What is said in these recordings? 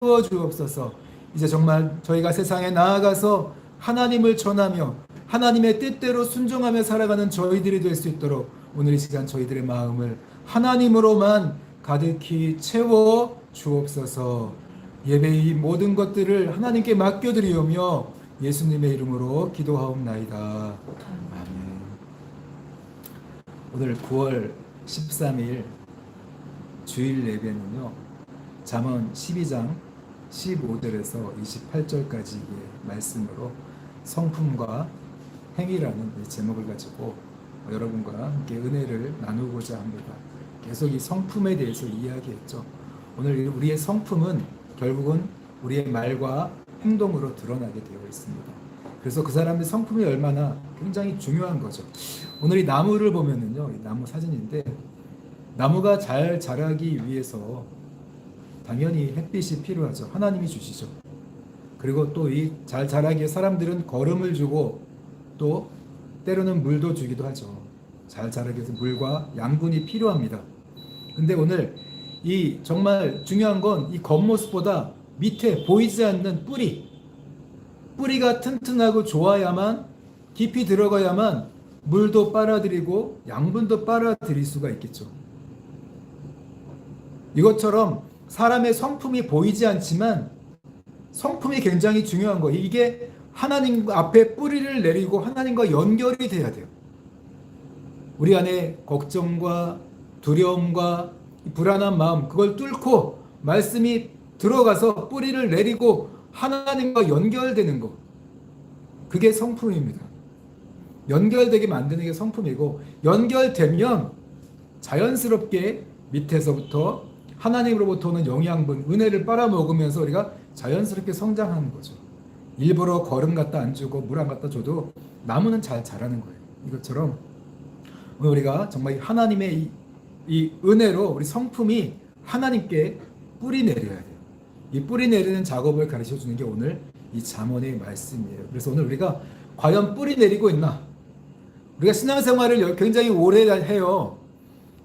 채워 주옵소서. 이제 정말 저희가 세상에 나아가서 하나님을 전하며 하나님의 뜻대로 순종하며 살아가는 저희들이 될 수 있도록 오늘 이 시간 저희들의 마음을 하나님으로만 가득히 채워 주옵소서. 예배의 모든 것들을 하나님께 맡겨드리오며 예수님의 이름으로 기도하옵나이다. 아멘. 오늘 9월 13일 주일 예배는요, 잠언 12장 15절에서 28절까지의 말씀으로 성품과 행위라는 제목을 가지고 여러분과 함께 은혜를 나누고자 합니다. 계속 이 성품에 대해서 이야기했죠. 오늘 우리의 성품은 결국은 우리의 말과 행동으로 드러나게 되어 있습니다. 그래서 그 사람의 성품이 얼마나 굉장히 중요한 거죠. 오늘 이 나무를 보면은요, 이 나무 사진인데, 나무가 잘 자라기 위해서 당연히 햇빛이 필요하죠. 하나님이 주시죠. 그리고 또 이 잘 자라기에 사람들은 거름을 주고 또 때로는 물도 주기도 하죠. 잘 자라기 위해서 물과 양분이 필요합니다. 근데 오늘 이 정말 중요한 건 이 겉모습보다 밑에 보이지 않는 뿌리가 튼튼하고 좋아야만, 깊이 들어가야만 물도 빨아들이고 양분도 빨아들일 수가 있겠죠. 이것처럼 사람의 성품이 보이지 않지만 성품이 굉장히 중요한 거예요. 이게 하나님 앞에 뿌리를 내리고 하나님과 연결이 돼야 돼요. 우리 안에 걱정과 두려움과 불안한 마음, 그걸 뚫고 말씀이 들어가서 뿌리를 내리고 하나님과 연결되는 것, 그게 성품입니다. 연결되게 만드는 게 성품이고, 연결되면 자연스럽게 밑에서부터 하나님으로부터 오는 영양분, 은혜를 빨아먹으면서 우리가 자연스럽게 성장하는 거죠. 일부러 거름 갖다 안 주고 물 안 갖다 줘도 나무는 잘 자라는 거예요. 이것처럼 오늘 우리가 정말 하나님의 이 은혜로 우리 성품이 하나님께 뿌리 내려야 돼요. 이 뿌리 내리는 작업을 가르쳐 주는 게 오늘 이 잠언의 말씀이에요. 그래서 오늘 우리가 과연 뿌리 내리고 있나? 우리가 신앙생활을 굉장히 오래 해요.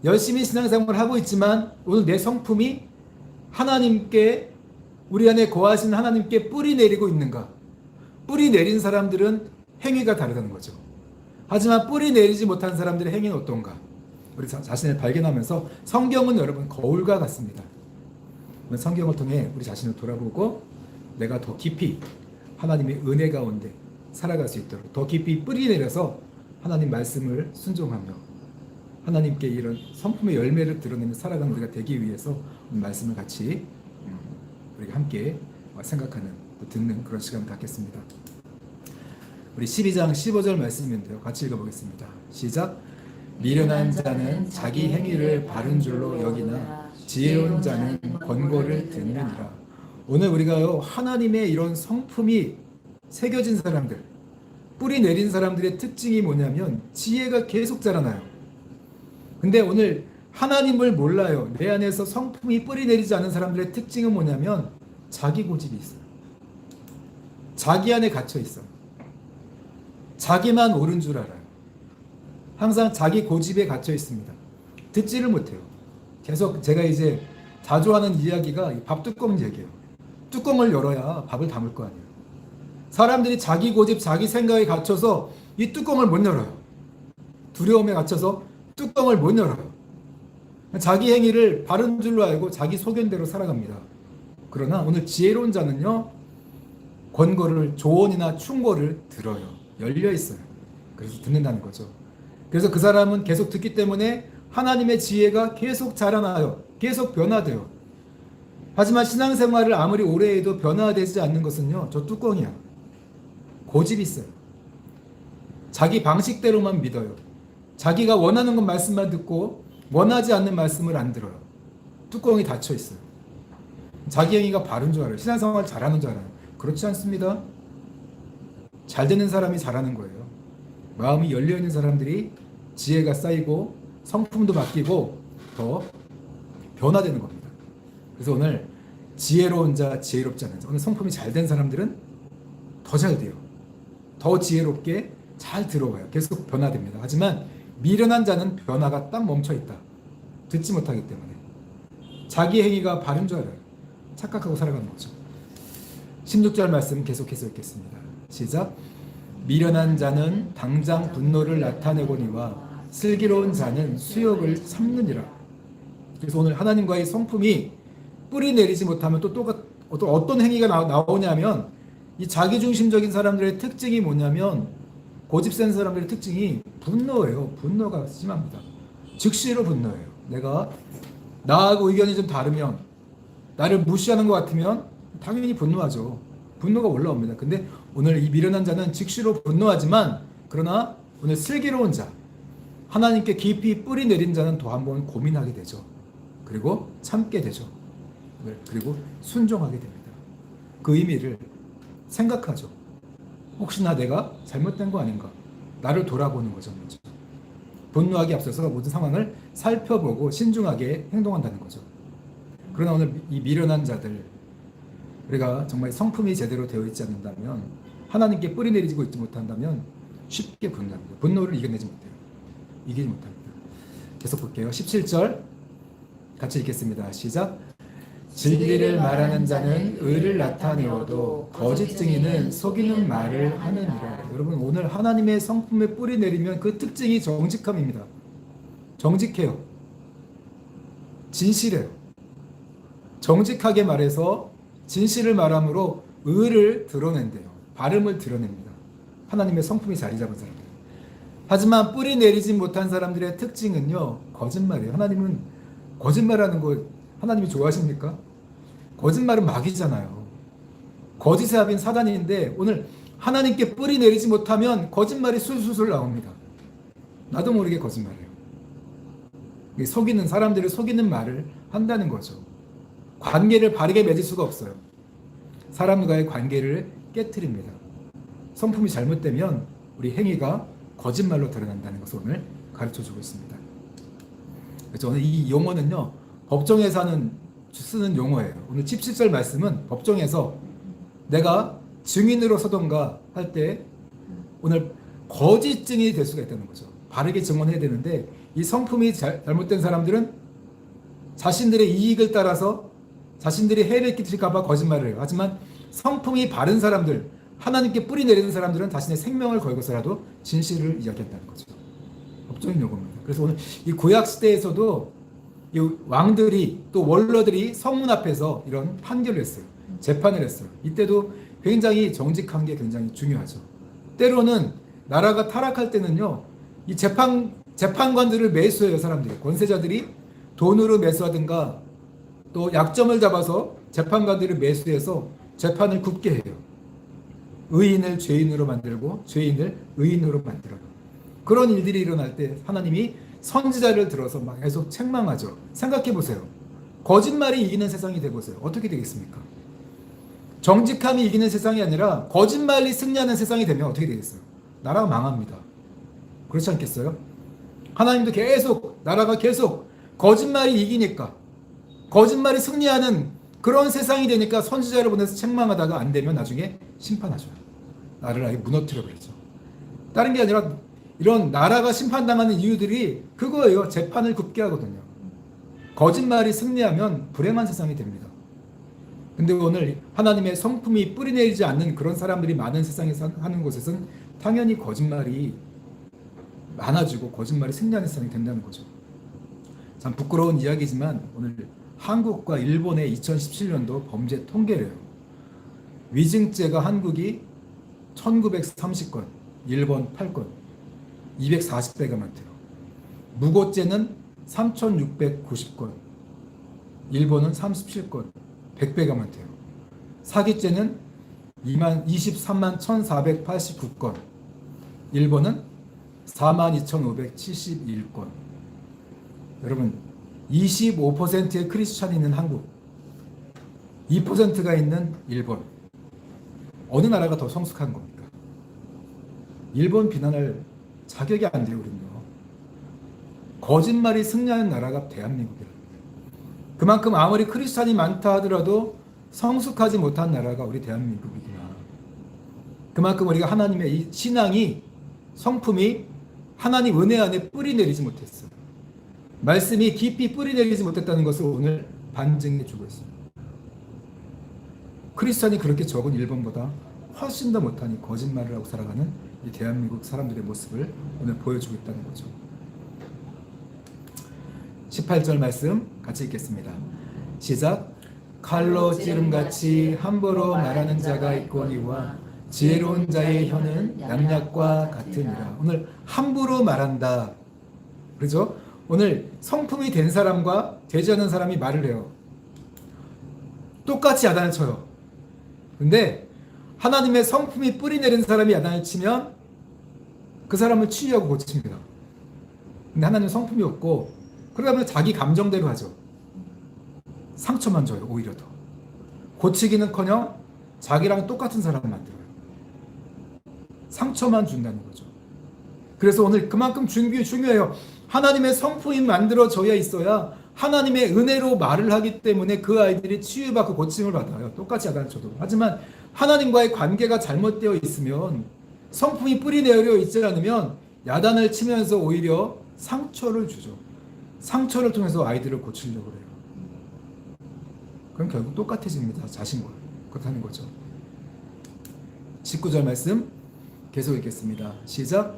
열심히 신앙생활을 하고 있지만 오늘 내 성품이 하나님께, 우리 안에 거하시는 하나님께 뿌리 내리고 있는가? 뿌리 내린 사람들은 행위가 다르다는 거죠. 하지만 뿌리 내리지 못한 사람들의 행위는 어떤가? 우리 자신을 발견하면서 성경은 여러분 거울과 같습니다. 성경을 통해 우리 자신을 돌아보고 내가 더 깊이 하나님의 은혜 가운데 살아갈 수 있도록 더 깊이 뿌리 내려서 하나님 말씀을 순종하며 하나님께 이런 성품의 열매를 드러내며 살아가는 우리가 되기 위해서 말씀을 같이 우리가 함께 생각하는, 듣는 그런 시간을 갖겠습니다. 우리 12장 15절 말씀인데요. 같이 읽어보겠습니다. 시작. 미련한 자는 자기 행위를 바른 줄로 여기나 지혜로운 자는 권고를 듣느니라. 오늘 우리가요, 하나님의 이런 성품이 새겨진 사람들, 뿌리 내린 사람들의 특징이 뭐냐면 지혜가 계속 자라나요. 근데 오늘 하나님을 몰라요. 내 안에서 성품이 뿌리 내리지 않은 사람들의 특징은 뭐냐면 자기 고집이 있어요. 자기 안에 갇혀 있어요. 자기만 옳은 줄 알아요. 항상 자기 고집에 갇혀 있습니다. 듣지를 못해요. 계속 제가 이제 자주 하는 이야기가 밥 뚜껑 얘기예요. 뚜껑을 열어야 밥을 담을 거 아니에요. 사람들이 자기 고집, 자기 생각에 갇혀서 이 뚜껑을 못 열어요. 두려움에 갇혀서 뚜껑을 못 열어요. 자기 행위를 바른 줄로 알고 자기 소견대로 살아갑니다. 그러나 오늘 지혜로운 자는요, 권고를, 조언이나 충고를 들어요. 열려 있어요. 그래서 듣는다는 거죠. 그래서 그 사람은 계속 듣기 때문에 하나님의 지혜가 계속 자라나요. 계속 변화돼요. 하지만 신앙생활을 아무리 오래 해도 변화되지 않는 것은요, 저 뚜껑이야. 고집이 있어요. 자기 방식대로만 믿어요. 자기가 원하는 것 말씀만 듣고 원하지 않는 말씀을 안 들어요. 뚜껑이 닫혀 있어요. 자기 행위가 바른 줄 알아요. 신앙생활 잘하는 줄 알아요. 그렇지 않습니다. 잘 되는 사람이 잘하는 거예요. 마음이 열려있는 사람들이 지혜가 쌓이고 성품도 바뀌고 더 변화되는 겁니다. 그래서 오늘 지혜로운 자, 지혜롭지 않은 자, 오늘 성품이 잘 된 사람들은 더 잘 돼요. 더 지혜롭게 잘 들어와요. 계속 변화됩니다. 하지만 미련한 자는 변화가 딱 멈춰있다. 듣지 못하기 때문에. 자기 행위가 바른 줄 알아요. 착각하고 살아가는 거죠. 16절 말씀 계속해서 읽겠습니다. 시작. 미련한 자는 당장 분노를 나타내거니와 슬기로운 자는 수욕을 삼느니라. 그래서 오늘 하나님과의 성품이 뿌리 내리지 못하면 또 어떤 행위가 나오냐면 이 자기중심적인 사람들의 특징이 뭐냐면 고집센 사람들의 특징이 분노예요. 분노가 심합니다. 즉시로 분노해요. 내가 나하고 의견이 좀 다르면 나를 무시하는 것 같으면 당연히 분노하죠. 분노가 올라옵니다. 근데 오늘 이 미련한 자는 즉시로 분노하지만 그러나 오늘 슬기로운 자 하나님께 깊이 뿌리 내린 자는 더 한번 고민하게 되죠. 그리고 참게 되죠. 그리고 순종하게 됩니다. 그 의미를 생각하죠. 혹시나 내가 잘못된 거 아닌가? 나를 돌아보는 거죠. 먼저. 분노하기 앞서서 모든 상황을 살펴보고 신중하게 행동한다는 거죠. 그러나 오늘 이 미련한 자들, 우리가 정말 성품이 제대로 되어 있지 않는다면, 하나님께 뿌리 내리고 있지 못한다면 쉽게 분노합니다. 분노를 이겨내지 못해요. 이기지 못합니다. 계속 볼게요. 17절 같이 읽겠습니다. 시작. 진리를 말하는 자는 의를 나타내어도 거짓 증인은 속이는 말을 하느니라. 여러분, 오늘 하나님의 성품에 뿌리 내리면 그 특징이 정직함입니다. 정직해요. 진실해요. 정직하게 말해서 진실을 말함으로 의를 드러낸대요. 발음을 드러냅니다. 하나님의 성품이 자리 잡은 사람들. 하지만 뿌리 내리지 못한 사람들의 특징은요, 거짓말이에요. 하나님은 거짓말하는 거 하나님이 좋아하십니까? 거짓말은 마귀잖아요. 거짓의 합인 사단인데 오늘 하나님께 뿌리 내리지 못하면 거짓말이 술술 나옵니다. 나도 모르게 거짓말해요. 속이는 사람들을 속이는 말을 한다는 거죠. 관계를 바르게 맺을 수가 없어요. 사람과의 관계를 깨트립니다. 성품이 잘못되면 우리 행위가 거짓말로 드러난다는 것을 오늘 가르쳐주고 있습니다. 그래서 오늘 이 용어는요, 법정에서 쓰는 용어예요. 오늘 17절 말씀은 법정에서 내가 증인으로 서던가 할 때 오늘 거짓 증인이 될 수가 있다는 거죠. 바르게 증언해야 되는데 이 성품이 잘못된 사람들은 자신들의 이익을 따라서 자신들이 해를 끼칠까 봐 거짓말을 해요. 하지만 성품이 바른 사람들, 하나님께 뿌리 내리는 사람들은 자신의 생명을 걸고서라도 진실을 이야기한다는 거죠. 법적인 용어입니다. 그래서 오늘 이 구약 시대에서도 이 왕들이 또 원로들이 성문 앞에서 이런 판결을 했어요. 재판을 했어요. 이때도 굉장히 정직한 게 굉장히 중요하죠. 때로는 나라가 타락할 때는요, 이 재판관들을 매수해요. 사람들이, 권세자들이 돈으로 매수하든가 또 약점을 잡아서 재판관들을 매수해서 재판을 굽게 해요. 의인을 죄인으로 만들고 죄인을 의인으로 만들어요. 그런 일들이 일어날 때 하나님이 선지자를 들어서 막 계속 책망하죠. 생각해 보세요. 거짓말이 이기는 세상이 되보세요. 어떻게 되겠습니까? 정직함이 이기는 세상이 아니라 거짓말이 승리하는 세상이 되면 어떻게 되겠어요? 나라가 망합니다. 그렇지 않겠어요? 하나님도 계속, 나라가 계속 거짓말이 이기니까, 거짓말이 승리하는 그런 세상이 되니까 선지자를 보내서 책망하다가 안 되면 나중에 심판하죠. 나라를 아예 무너뜨려 버리죠. 다른 게 아니라 이런 나라가 심판당하는 이유들이 그거예요. 재판을 굽게 하거든요. 거짓말이 승리하면 불행한 세상이 됩니다. 근데 오늘 하나님의 성품이 뿌리내리지 않는 그런 사람들이 많은 세상에 사는 곳에서는 당연히 거짓말이 많아지고 거짓말이 승리하는 세상이 된다는 거죠. 참 부끄러운 이야기지만 오늘 한국과 일본의 2017년도 범죄 통계래요. 위증죄가 한국이 1930건, 일본 8건, 240배가 많대요. 무고죄는 3690건, 일본은 37건, 100배가 많대요. 사기죄는 23만 1489건, 일본은 42,571건. 여러분, 25%의 크리스찬이 있는 한국, 2%가 있는 일본. 어느 나라가 더 성숙한 겁니까? 일본 비난할 자격이 안 돼요, 우리는요. 거짓말이 승리하는 나라가 대한민국이라. 그만큼 아무리 크리스찬이 많다 하더라도 성숙하지 못한 나라가 우리 대한민국이구나. 그만큼 우리가 하나님의 이 신앙이, 성품이 하나님 은혜 안에 뿌리 내리지 못했어요. 말씀이 깊이 뿌리 내리지 못했다는 것을 오늘 반증해 주고 있습니다. 크리스천이 그렇게 적은 일본보다 훨씬 더 못하니 거짓말을 하고 살아가는 이 대한민국 사람들의 모습을 오늘 보여주고 있다는 거죠. 18절 말씀 같이 읽겠습니다. 시작. 칼로 찌름같이 함부로 말하는 자가 있거니와 지혜로운 자의 혀는 양약과 같으니라. 오늘 함부로 말한다. 그렇죠? 오늘 성품이 된 사람과 되지 않은 사람이 말을 해요. 똑같이 야단을 쳐요. 근데 하나님의 성품이 뿌리 내린 사람이 야단을 치면 그 사람을 치유하고 고칩니다. 근데 하나님은 성품이 없고 그러다 자기 감정대로 하죠. 상처만 줘요. 오히려 더. 고치기는커녕 자기랑 똑같은 사람을 만들어요. 상처만 준다는 거죠. 그래서 오늘 그만큼 중요해요. 하나님의 성품이 만들어져야 있어야 하나님의 은혜로 말을 하기 때문에 그 아이들이 치유받고 고침을 받아요. 똑같이 야단을 쳐도. 하지만 하나님과의 관계가 잘못되어 있으면 성품이 뿌리 내려 있지 않으면 야단을 치면서 오히려 상처를 주죠. 상처를 통해서 아이들을 고치려고 해요. 그럼 결국 똑같아집니다. 자신과. 그렇다는 거죠. 19절 말씀 계속 읽겠습니다. 시작.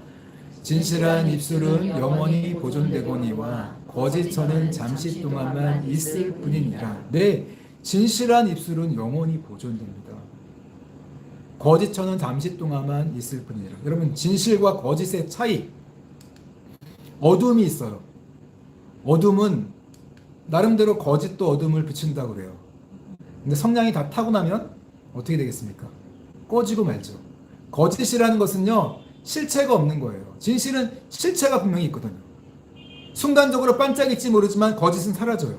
진실한 입술은 영원히 보존되거니와 거짓 혀는 잠시 동안만 있을 뿐이니라. 네, 진실한 입술은 영원히 보존됩니다. 거짓 혀는 잠시 동안만 있을 뿐이니라. 여러분, 진실과 거짓의 차이, 어둠이 있어요. 어둠은 나름대로 거짓도 어둠을 비춘다고 그래요. 근데 성량이 다 타고 나면 어떻게 되겠습니까? 꺼지고 말죠. 거짓이라는 것은요, 실체가 없는 거예요. 진실은 실체가 분명히 있거든요. 순간적으로 반짝일지 모르지만 거짓은 사라져요.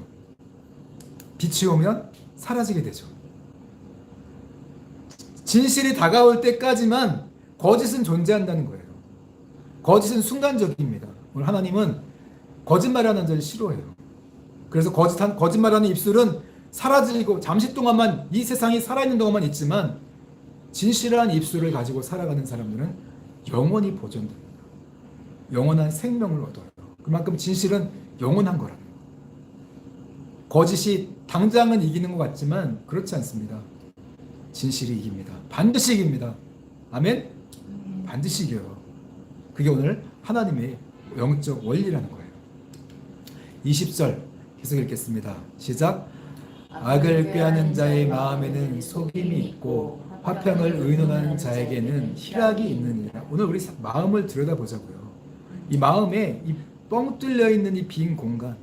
빛이 오면 사라지게 되죠. 진실이 다가올 때까지만 거짓은 존재한다는 거예요. 거짓은 순간적입니다. 오늘 하나님은 거짓말하는 자를 싫어해요. 그래서 거짓말하는 입술은 사라지고 잠시 동안만 이 세상이 살아있는 동안만 있지만 진실한 입술을 가지고 살아가는 사람들은 영원히 보존됩니다. 영원한 생명을 얻어요. 그만큼 진실은 영원한 거라는 거예요. 거짓이 당장은 이기는 것 같지만 그렇지 않습니다. 진실이 이깁니다. 반드시 이깁니다. 아멘? 반드시 이겨요. 그게 오늘 하나님의 영적 원리라는 거예요. 20절 계속 읽겠습니다. 시작. 악을 꾀하는 자의 마음에는 속임이 있고 화평을 의논하는 자에게는 희락이 있느니라. 오늘 우리 마음을 들여다보자고요. 이 마음에 이 뻥 뚫려 있는 이 빈 공간,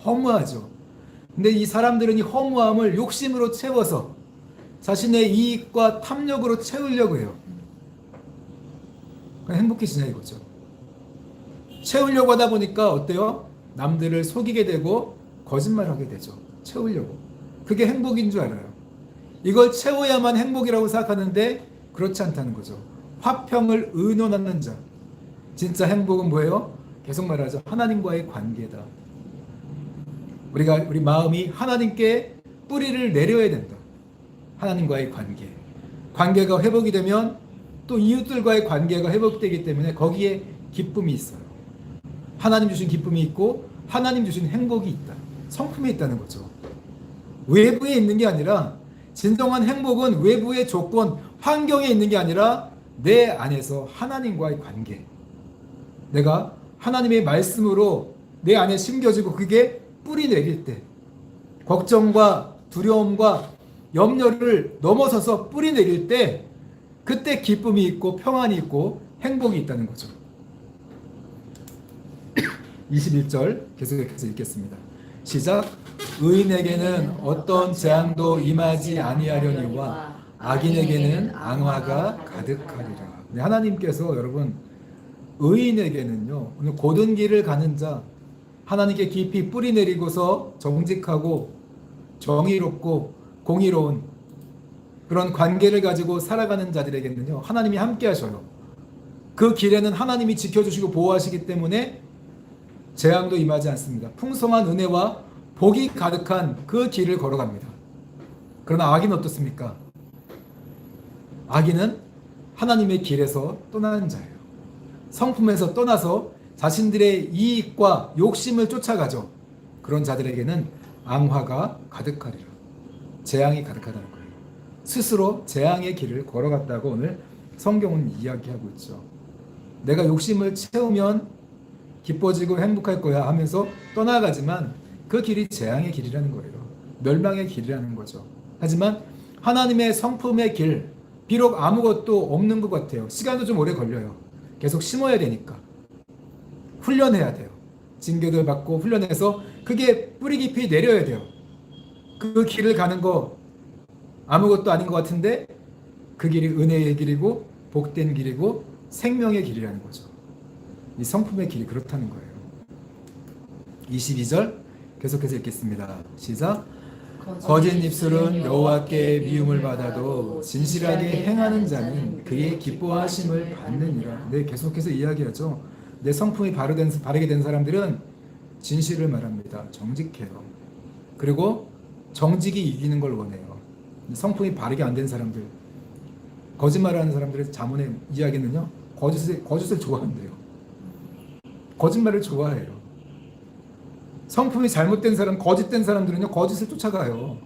허무하죠. 근데 이 사람들은 이 허무함을 욕심으로 채워서 자신의 이익과 탐욕으로 채우려고 해요. 그냥 행복해지냐 이거죠. 채우려고 하다 보니까 어때요? 남들을 속이게 되고 거짓말하게 되죠. 채우려고. 그게 행복인 줄 알아요. 이걸 채워야만 행복이라고 생각하는데 그렇지 않다는 거죠. 화평을 의논하는 자. 진짜 행복은 뭐예요? 계속 말하죠. 하나님과의 관계다. 우리 마음이 하나님께 뿌리를 내려야 된다. 하나님과의 관계. 관계가 회복이 되면 또 이웃들과의 관계가 회복되기 때문에 거기에 기쁨이 있어요. 하나님 주신 기쁨이 있고 하나님 주신 행복이 있다. 성품이 있다는 거죠. 외부에 있는 게 아니라 진정한 행복은 외부의 조건, 환경에 있는 게 아니라 내 안에서 하나님과의 관계. 내가 하나님의 말씀으로 내 안에 심겨지고 그게 뿌리 내릴 때 걱정과 두려움과 염려를 넘어서서 뿌리 내릴 때 그때 기쁨이 있고 평안이 있고 행복이 있다는 거죠. 21절 계속해서 읽겠습니다. 시작. 의인에게는 어떤 재앙도 임하지 아니하려니와 악인에게는 앙화가 가득하리라. 네, 하나님께서 여러분 의인에게는요, 오늘 고든 길을 가는 자, 하나님께 깊이 뿌리 내리고서 정직하고 정의롭고 공의로운 그런 관계를 가지고 살아가는 자들에게는요, 하나님이 함께 하셔요. 그 길에는 하나님이 지켜주시고 보호하시기 때문에 재앙도 임하지 않습니다. 풍성한 은혜와 복이 가득한 그 길을 걸어갑니다. 그러나 악인은 어떻습니까? 악인은 하나님의 길에서 떠나는 자예요. 성품에서 떠나서 자신들의 이익과 욕심을 쫓아가죠. 그런 자들에게는 앙화가 가득하리라. 재앙이 가득하다는 거예요. 스스로 재앙의 길을 걸어갔다고 오늘 성경은 이야기하고 있죠. 내가 욕심을 채우면 기뻐지고 행복할 거야 하면서 떠나가지만 그 길이 재앙의 길이라는 거예요. 멸망의 길이라는 거죠. 하지만 하나님의 성품의 길, 비록 아무것도 없는 것 같아요. 시간도 좀 오래 걸려요. 계속 심어야 되니까. 훈련해야 돼요. 징계를 받고 훈련해서 그게 뿌리 깊이 내려야 돼요. 그 길을 가는 거 아무것도 아닌 것 같은데 그 길이 은혜의 길이고 복된 길이고 생명의 길이라는 거죠. 이 성품의 길이 그렇다는 거예요. 22절 계속해서 읽겠습니다. 시작. 거짓 입술은 여호와께 미움을 받아도 진실하게 행하는 자는 그의 기뻐하심을 받느니라. 네, 계속해서 이야기하죠. 내 성품이 바르게 된 사람들은 진실을 말합니다. 정직해요. 그리고 정직이 이기는 걸 원해요. 성품이 바르게 안 된 사람들, 거짓말하는 사람들의 자문의 이야기는요, 거짓을 좋아한대요. 거짓말을 좋아해요. 성품이 잘못된 사람, 거짓된 사람들은요, 거짓을 쫓아가요.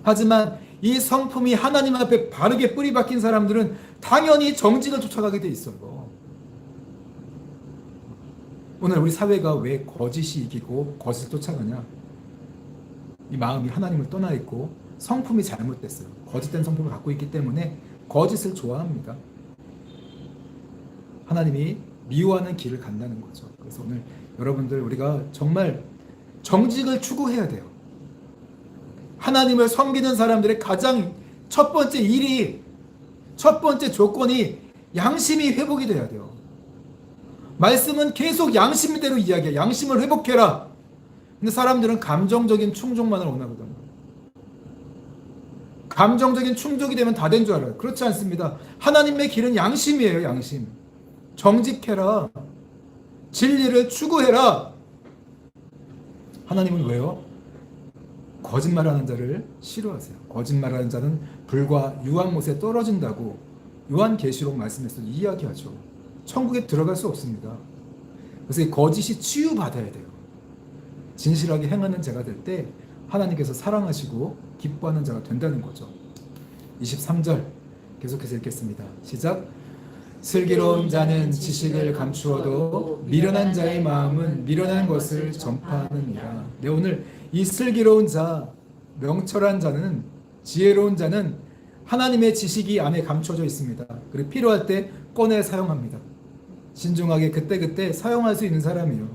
하지만 이 성품이 하나님 앞에 바르게 뿌리 박힌 사람들은 당연히 정직을 쫓아가게 돼 있어요. 오늘 우리 사회가 왜 거짓이 이기고 거짓을 쫓아가냐? 이 마음이 하나님을 떠나 있고 성품이 잘못됐어요. 거짓된 성품을 갖고 있기 때문에 거짓을 좋아합니다. 하나님이 미워하는 길을 간다는 거죠. 그래서 오늘 여러분들 우리가 정말 정직을 추구해야 돼요. 하나님을 섬기는 사람들의 가장 첫 번째 일이, 첫 번째 조건이 양심이 회복이 돼야 돼요. 말씀은 계속 양심대로 이야기해. 양심을 회복해라. 근데 사람들은 감정적인 충족만을 원하거든요. 감정적인 충족이 되면 다 된 줄 알아요. 그렇지 않습니다. 하나님의 길은 양심이에요. 양심. 정직해라. 진리를 추구해라. 하나님은 왜요? 거짓말하는 자를 싫어하세요. 거짓말하는 자는 불과 유황못에 떨어진다고 요한계시록 말씀에서 이야기하죠. 천국에 들어갈 수 없습니다. 그래서 이 거짓이 치유받아야 돼요. 진실하게 행하는 자가 될 때 하나님께서 사랑하시고 기뻐하는 자가 된다는 거죠. 23절 계속해서 읽겠습니다. 시작. 슬기로운 자는 지식을 감추어도 미련한 자의 마음은 미련한 것을 전파하느니라. 네, 오늘 이 슬기로운 자, 명철한 자는, 지혜로운 자는 하나님의 지식이 안에 감춰져 있습니다. 그리고 필요할 때 꺼내 사용합니다. 신중하게 그때그때 사용할 수 있는 사람이에요.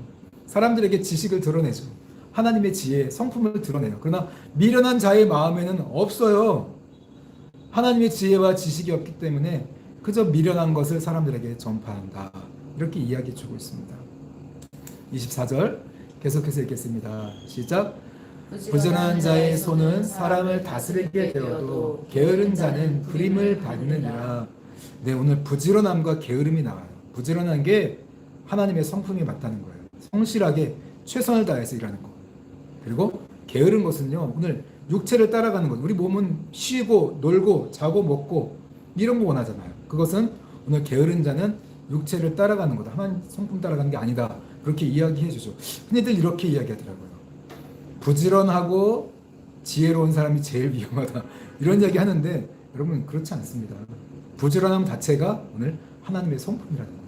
사람들에게 지식을 드러내죠. 하나님의 지혜, 성품을 드러내요. 그러나 미련한 자의 마음에는 없어요. 하나님의 지혜와 지식이 없기 때문에 그저 미련한 것을 사람들에게 전파한다. 이렇게 이야기해 주고 있습니다. 24절 계속해서 읽겠습니다. 시작. 부지런한 자의 손은 사람을 다스리게 되어도 게으른 자는 불임을 받느니라. 네, 오늘 부지런함과 게으름이 나와요. 부지런한 게 하나님의 성품이 맞다는 거예요. 성실하게 최선을 다해서 일하는 거. 그리고 게으른 것은요, 오늘 육체를 따라가는 것. 우리 몸은 쉬고 놀고 자고 먹고 이런 거 원하잖아요. 그것은 오늘 게으른 자는 육체를 따라가는 거다. 하나님 성품 따라가는 게 아니다. 그렇게 이야기해 주죠. 흔히들 이렇게 이야기하더라고요. 부지런하고 지혜로운 사람이 제일 위험하다. 이런 이야기 하는데 여러분 그렇지 않습니다. 부지런함 자체가 오늘 하나님의 성품이라는 거예요.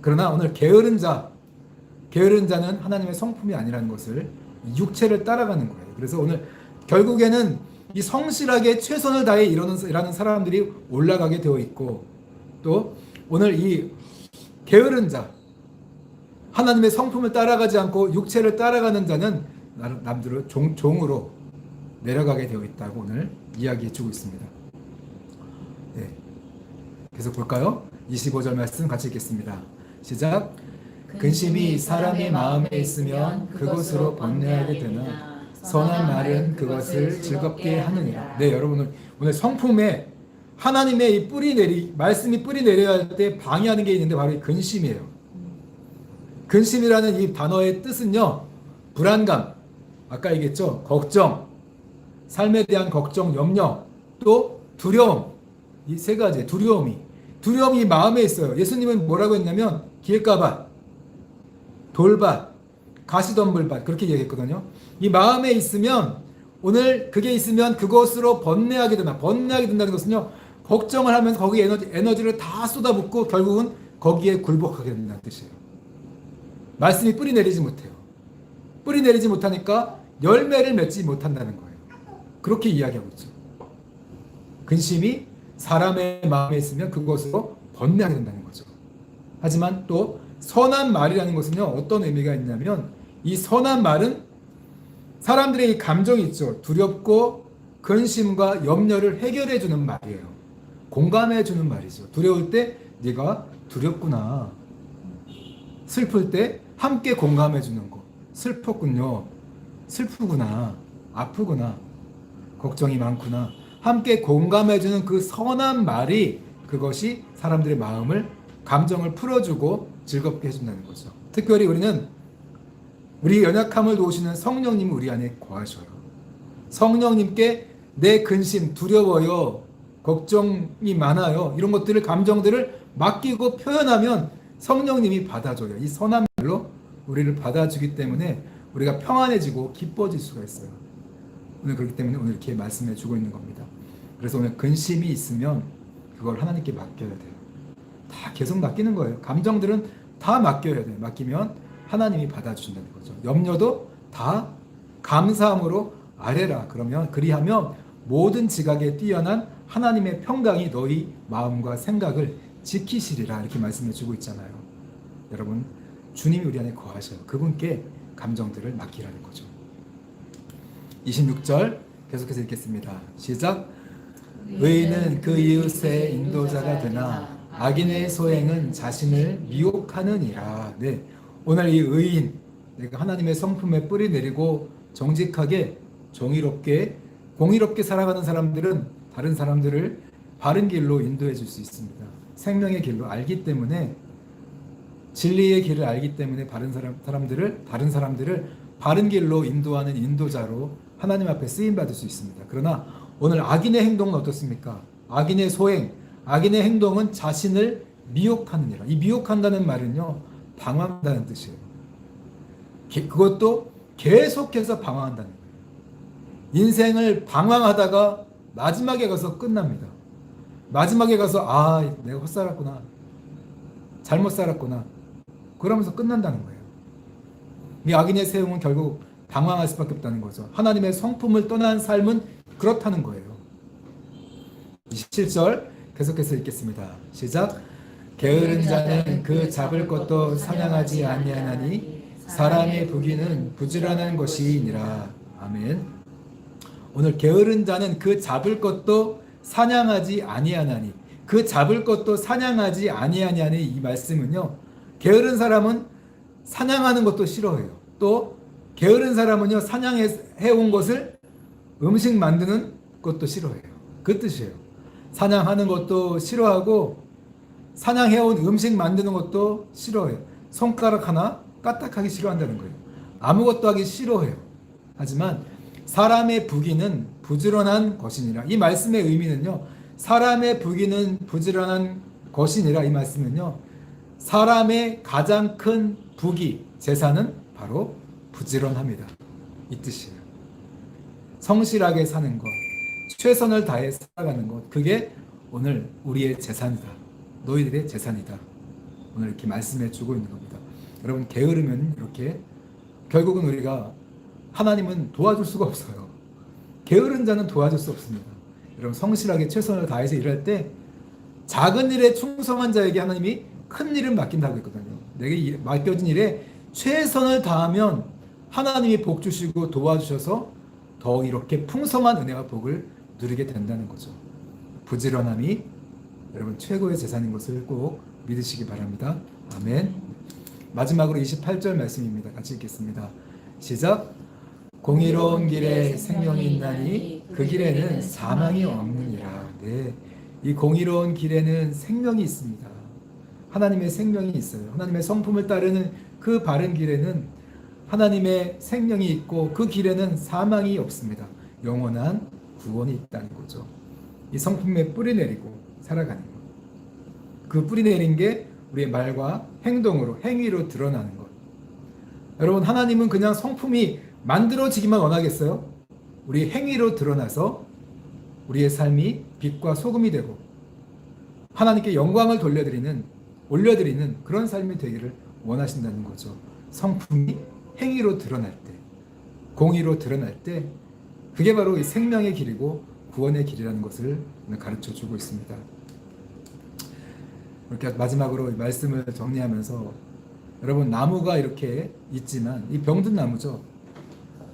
그러나 오늘 게으른 자는 하나님의 성품이 아니라는 것을 육체를 따라가는 거예요. 그래서 오늘 결국에는 이 성실하게 최선을 다해 일하는 사람들이 올라가게 되어 있고, 또 오늘 이 게으른 자, 하나님의 성품을 따라가지 않고 육체를 따라가는 자는 남들을 종으로 내려가게 되어 있다고 오늘 이야기해 주고 있습니다. 네. 계속 볼까요? 25절 말씀 같이 읽겠습니다. 시작. 근심이 사람의 마음에 있으면 그것으로 번뇌하게 되나 선한 말은 그것을 즐겁게 하느니라. 네, 여러분 오늘 성품에 하나님의 이 말씀이 뿌리 내려야 할 때 방해하는 게 있는데 바로 이 근심이에요. 근심이라는 이 단어의 뜻은요, 불안감, 아까 얘기했죠, 걱정, 삶에 대한 걱정, 염려, 또 두려움, 이 세 가지 두려움이 마음에 있어요. 예수님은 뭐라고 했냐면 길가밭, 돌밭, 가시덤불밭 그렇게 얘기했거든요. 이 마음에 있으면 오늘 그게 있으면 그것으로 번뇌하게 된다. 번뇌하게 된다는 것은요, 걱정을 하면서 거기에 에너지를 다 쏟아붓고 결국은 거기에 굴복하게 된다는 뜻이에요. 말씀이 뿌리 내리지 못해요. 뿌리 내리지 못하니까 열매를 맺지 못한다는 거예요. 그렇게 이야기하고 있죠. 근심이 사람의 마음에 있으면 그것으로 번뇌하게 된다는 거죠. 하지만 또 선한 말이라는 것은요, 어떤 의미가 있냐면 이 선한 말은 사람들의 이 감정이 있죠. 두렵고 근심과 염려를 해결해 주는 말이에요. 공감해 주는 말이죠. 두려울 때 네가 두렵구나. 슬플 때 함께 공감해 주는 거. 슬펐군요. 슬프구나. 아프구나. 걱정이 많구나. 함께 공감해 주는 그 선한 말이 그것이 사람들의 마음을 감정을 풀어주고 즐겁게 해준다는 거죠. 특별히 우리는 우리 연약함을 도우시는 성령님이 우리 안에 거하셔요. 성령님께 내 근심, 두려워요, 걱정이 많아요, 이런 것들을, 감정들을 맡기고 표현하면 성령님이 받아줘요. 이 선한 말로 우리를 받아주기 때문에 우리가 평안해지고 기뻐질 수가 있어요. 오늘 그렇기 때문에 오늘 이렇게 말씀해 주고 있는 겁니다. 그래서 오늘 근심이 있으면 그걸 하나님께 맡겨야 돼요. 다 계속 맡기는 거예요. 감정들은 다 맡겨야 돼요. 맡기면 하나님이 받아주신다는 거죠. 염려도 다 감사함으로 아뢰라. 그러면 그리하면 모든 지각에 뛰어난 하나님의 평강이 너희 마음과 생각을 지키시리라. 이렇게 말씀해 주고 있잖아요. 여러분, 주님이 우리 안에 거하셔요. 그분께 감정들을 맡기라는 거죠. 26절 계속해서 읽겠습니다. 시작. 의인은 그 이웃의 인도자가 되나 악인의 소행은 자신을 미혹하느니라. 네, 오늘 이 의인, 내가 하나님의 성품에 뿌리 내리고 정직하게 정의롭게 공의롭게 살아가는 사람들은 다른 사람들을 바른 길로 인도해 줄 수 있습니다. 생명의 길로 알기 때문에, 진리의 길을 알기 때문에 다른 사람들을 바른 길로 인도하는 인도자로 하나님 앞에 쓰임 받을 수 있습니다. 그러나 오늘 악인의 행동은 어떻습니까? 악인의 소행, 악인의 행동은 자신을 미혹하느니라. 이 미혹한다는 말은요, 방황한다는 뜻이에요. 그것도 계속해서 방황한다는 거예요. 인생을 방황하다가 마지막에 가서 끝납니다. 마지막에 가서 내가 헛살았구나, 잘못 살았구나, 그러면서 끝난다는 거예요. 이 악인의 세움은 결국 방황할 수밖에 없다는 거죠. 하나님의 성품을 떠난 삶은 그렇다는 거예요. 27절 계속해서 읽겠습니다. 시작. 게으른 자는 그 잡을 것도 사냥하지 아니하나니 사람의 부귀는 부지런한 것이니라. 아멘. 오늘 게으른 자는 그 잡을 것도 사냥하지 아니하나니, 그 잡을 것도 사냥하지 아니하냐니, 이 말씀은요, 게으른 사람은 사냥하는 것도 싫어해요. 또 게으른 사람은요, 사냥해온 것을 음식 만드는 것도 싫어해요. 그 뜻이에요. 사냥하는 것도 싫어하고 사냥해온 음식 만드는 것도 싫어해요. 손가락 하나 까딱하기 싫어한다는 거예요. 아무것도 하기 싫어해요. 하지만 사람의 부귀는 부지런한 것이니라. 이 말씀의 의미는요, 사람의 부귀는 부지런한 것이니라. 이 말씀은요, 사람의 가장 큰 부귀, 재산은 바로 부지런합니다. 이 뜻이에요. 성실하게 사는 것, 최선을 다해 살아가는 것, 그게 오늘 우리의 재산이다. 너희들의 재산이다. 오늘 이렇게 말씀해 주고 있는 겁니다. 여러분, 게으르면 이렇게 결국은 우리가, 하나님은 도와줄 수가 없어요. 게으른 자는 도와줄 수 없습니다. 여러분, 성실하게 최선을 다해서 일할 때 작은 일에 충성한 자에게 하나님이 큰 일을 맡긴다고 했거든요. 내게 맡겨진 일에 최선을 다하면 하나님이 복 주시고 도와주셔서 더 이렇게 풍성한 은혜와 복을 누리게 된다는 거죠. 부지런함이 여러분 최고의 재산인 것을 꼭 믿으시기 바랍니다. 아멘. 마지막으로 28절 말씀입니다. 같이 읽겠습니다. 시작. 공의로운 길에 생명이 있나니 그 길에는 사망이 없느니라. 네, 이 공의로운 길에는 생명이 있습니다. 하나님의 생명이 있어요. 하나님의 성품을 따르는 그 바른 길에는 하나님의 생명이 있고 그 길에는 사망이 없습니다. 영원한 구원이 있다는 거죠. 이 성품에 뿌리 내리고 살아가는 것. 그 뿌리 내린 게 우리의 말과 행동으로, 행위로 드러나는 것. 여러분, 하나님은 그냥 성품이 만들어지기만 원하겠어요? 우리 행위로 드러나서 우리의 삶이 빛과 소금이 되고 하나님께 영광을 올려드리는 그런 삶이 되기를 원하신다는 거죠. 성품이 행위로 드러날 때, 공의로 드러날 때 그게 바로 이 생명의 길이고 구원의 길이라는 것을 가르쳐주고 있습니다. 이렇게 마지막으로 이 말씀을 정리하면서 여러분, 나무가 이렇게 있지만 이 병든 나무죠.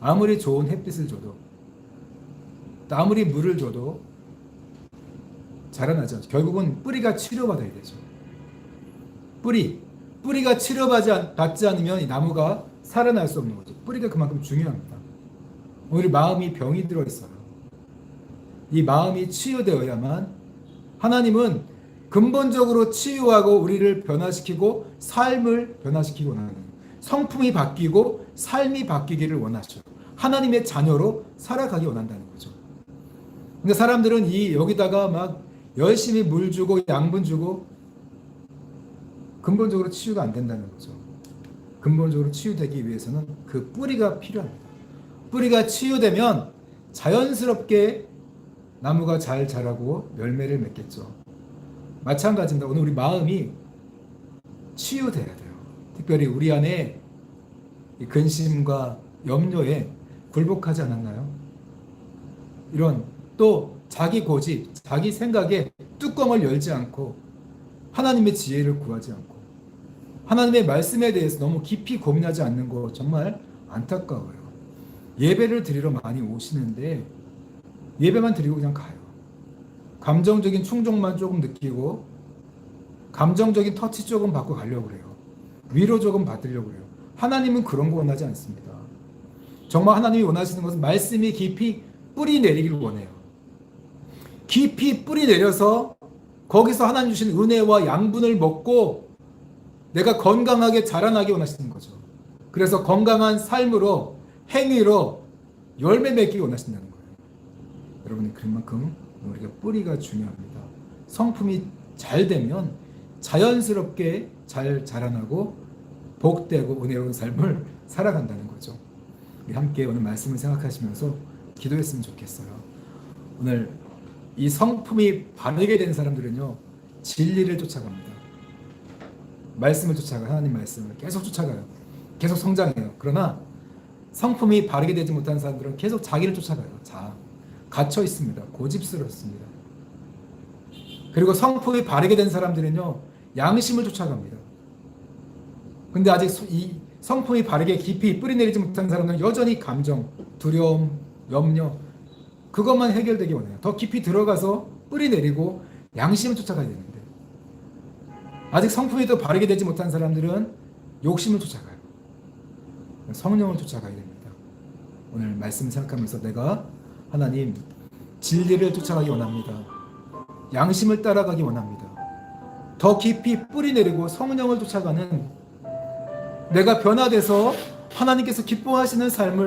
아무리 좋은 햇빛을 줘도 또 아무리 물을 줘도 자라나지 않죠. 결국은 뿌리가 치료받아야 되죠. 뿌리가 치료받지 않으면 이 나무가 살아날 수 없는 거죠. 뿌리가 그만큼 중요합니다. 우리 마음이 병이 들어있어요. 이 마음이 치유되어야만 하나님은 근본적으로 치유하고 우리를 변화시키고 삶을 변화시키고 원하는 성품이 바뀌고 삶이 바뀌기를 원하죠. 하나님의 자녀로 살아가기 원한다는 거죠. 근데 사람들은 여기다가 막 열심히 물 주고 양분 주고 근본적으로 치유가 안 된다는 거죠. 근본적으로 치유되기 위해서는 그 뿌리가 필요합니다. 뿌리가 치유되면 자연스럽게 나무가 잘 자라고 열매를 맺겠죠. 마찬가지입니다. 오늘 우리 마음이 치유돼야 돼요. 특별히 우리 안에 근심과 염려에 굴복하지 않았나요? 이런 또 자기 고집, 자기 생각에 뚜껑을 열지 않고 하나님의 지혜를 구하지 않고 하나님의 말씀에 대해서 너무 깊이 고민하지 않는 거 정말 안타까워요. 예배를 드리러 많이 오시는데 예배만 드리고 그냥 가요. 감정적인 충족만 조금 느끼고 감정적인 터치 조금 받고 가려고 그래요. 위로 조금 받으려고 그래요. 하나님은 그런 거 원하지 않습니다. 정말 하나님이 원하시는 것은 말씀이 깊이 뿌리 내리기를 원해요. 깊이 뿌리 내려서 거기서 하나님 주신 은혜와 양분을 먹고 내가 건강하게 자라나기 원하시는 거죠. 그래서 건강한 삶으로 행위로 열매 맺기 원하신다는 거예요. 여러분이 그만큼 우리가 뿌리가 중요합니다. 성품이 잘 되면 자연스럽게 잘 자라나고 복되고 은혜로운 삶을 살아간다는 거죠. 우리 함께 오늘 말씀을 생각하시면서 기도했으면 좋겠어요. 오늘 이 성품이 바르게 된 사람들은요, 진리를 쫓아갑니다. 말씀을 쫓아가요. 하나님 말씀을 계속 쫓아가요. 계속 성장해요. 그러나 성품이 바르게 되지 못한 사람들은 계속 자기를 쫓아가요. 갇혀 있습니다. 고집스럽습니다. 그리고 성품이 바르게 된 사람들은요, 양심을 쫓아갑니다. 근데 아직 이 성품이 바르게 깊이 뿌리 내리지 못한 사람들은 여전히 감정, 두려움, 염려 그것만 해결되기 원해요. 더 깊이 들어가서 뿌리 내리고 양심을 쫓아가야 되는데 아직 성품이 더 바르게 되지 못한 사람들은 욕심을 쫓아가요. 성령을 쫓아가야 됩니다. 오늘 말씀 생각하면서 내가 하나님 진리를 쫓아가기 원합니다. 양심을 따라가기 원합니다. 더 깊이 뿌리 내리고 성령을 쫓아가는 내가 변화돼서 하나님께서 기뻐하시는 삶을